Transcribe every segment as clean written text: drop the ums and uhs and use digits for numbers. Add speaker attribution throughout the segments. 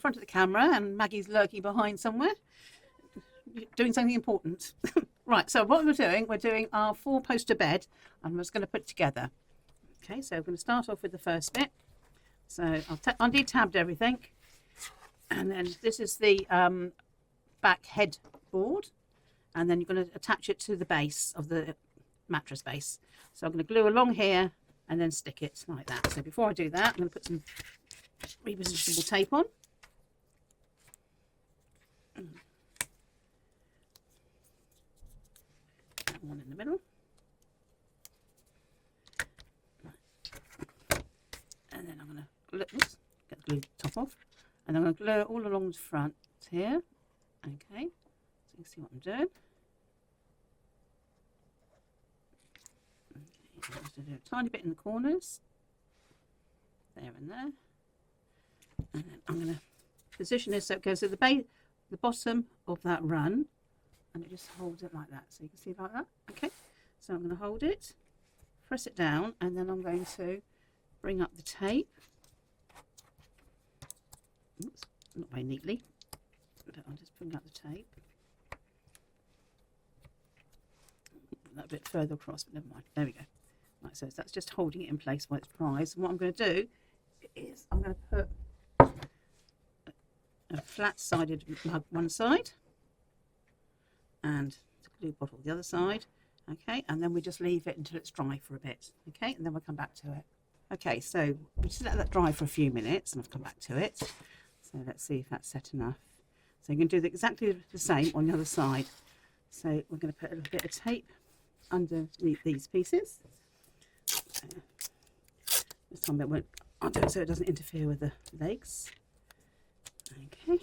Speaker 1: front of the camera and Maggie's lurking behind somewhere, doing something important. Right, so what we're doing our 4-poster bed. I'm just going to put it together. Okay, so I'm going to start off with the first bit. So I'll detabbed everything. And then this is the back headboard. And then you're going to attach it to the base of the mattress base. So I'm going to glue along here and then stick it like that. So before I do that, I'm going to put some repositionable tape on. That one in the middle. And then I'm going to get the glue top off. And I'm going to glue it all along the front here. Okay, so you can see what I'm doing. Okay, I'm just going to do a tiny bit in the corners. There and there. And then I'm going to position this so it goes to the bottom of that run. And it just holds it like that. So you can see like that. Okay, so I'm going to hold it, press it down, and then I'm going to bring up the tape. Oops, not very neatly, but I'll just bring up the tape. Put that a bit further across, but never mind. There we go. Right, so that's just holding it in place while it's dries. And what I'm going to do is I'm going to put a flat-sided mug one side and the glue bottle the other side. Okay, and then we just leave it until it's dry for a bit. Okay, and then we'll come back to it. Okay, so we just let that dry for a few minutes and I'll come back to it. So let's see if that's set enough. So you're going to do exactly the same on the other side. So we're going to put a little bit of tape underneath these pieces. This time I'll do it so it doesn't interfere with the legs. Okay,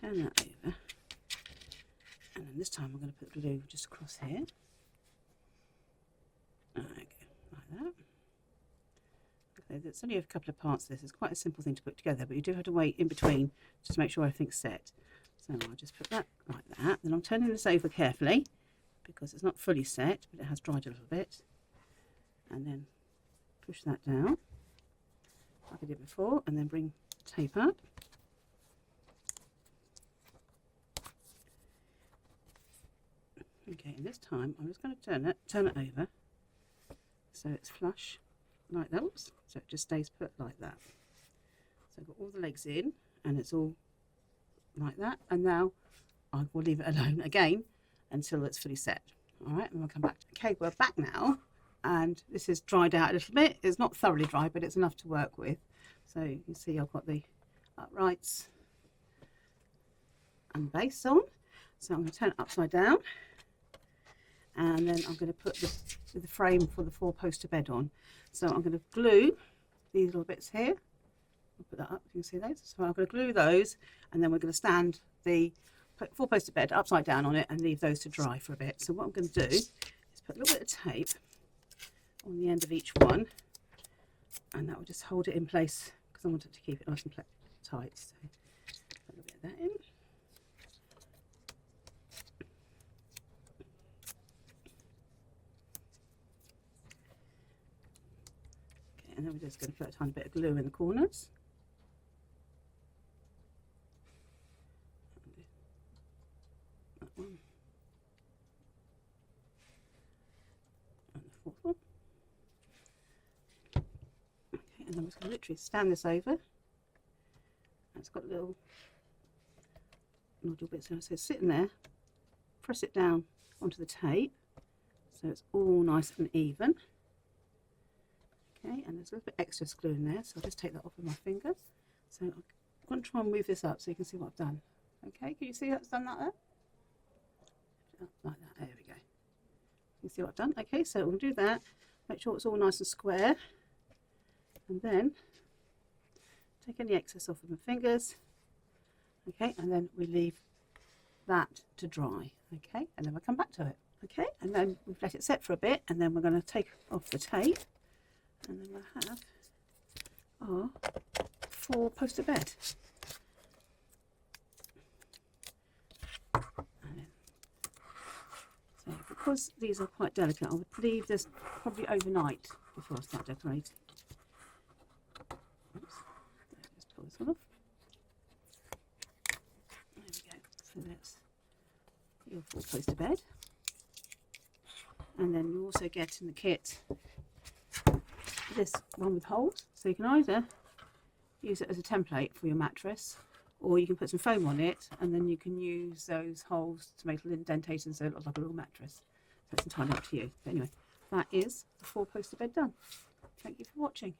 Speaker 1: turn that over. And then this time I'm going to put glue just across here. Okay, like that. Okay, there's only a couple of parts of this. It's quite a simple thing to put together, but you do have to wait in between just to make sure everything's set. So I'll just put that like that. Then I'm turning this over carefully because it's not fully set, but it has dried a little bit. And then push that down like I did before, and then bring tape up. Okay, and this time I'm just going to turn it over so it's flush like that, so it just stays put like that. So I've got all the legs in and it's all like that, and now I will leave it alone again until it's fully set. All right, and we'll come back. Okay, we're back now, and this is dried out a little bit. It's not thoroughly dry, but it's enough to work with. So you can see I've got the uprights and base on. So I'm going to turn it upside down. And then I'm going to put the frame for the 4-poster bed on. So I'm going to glue these little bits here. I'll put that up, you can see those. So I'm going to glue those, and then we're going to stand the 4-poster bed upside down on it and leave those to dry for a bit. So what I'm going to do is put a little bit of tape on the end of each one, and that will just hold it in place because I want it to keep it nice and tight. So put a little bit of that in. And then we're just going to put a tiny bit of glue in the corners. That one. And the fourth one. Okay, and then we're just going to literally stand this over. And it's got little nodule bits there, so it's sitting there. Press it down onto the tape so it's all nice and even. Okay, and there's a little bit extra glue in there, so I'll just take that off with my finger. So I'm going to try and move this up so you can see what I've done. Okay, can you see that's done that there? Like that, there we go. You see what I've done? Okay, so we'll do that. Make sure it's all nice and square. And then take any excess off with my fingers. Okay, and then we leave that to dry. Okay, and then we'll come back to it. Okay, and then we've let it set for a bit, and then we're going to take off the tape. And then we'll have our 4-poster bed. So because these are quite delicate, I would leave this probably overnight before I start decorating. Oops. Just pull this one off. 4-poster bed. And then you also get in the kit this one with holes, so you can either use it as a template for your mattress, or you can put some foam on it and then you can use those holes to make little indentations so it looks like a real mattress. So it's entirely up to you. But anyway, that is the 4-poster bed done. Thank you for watching.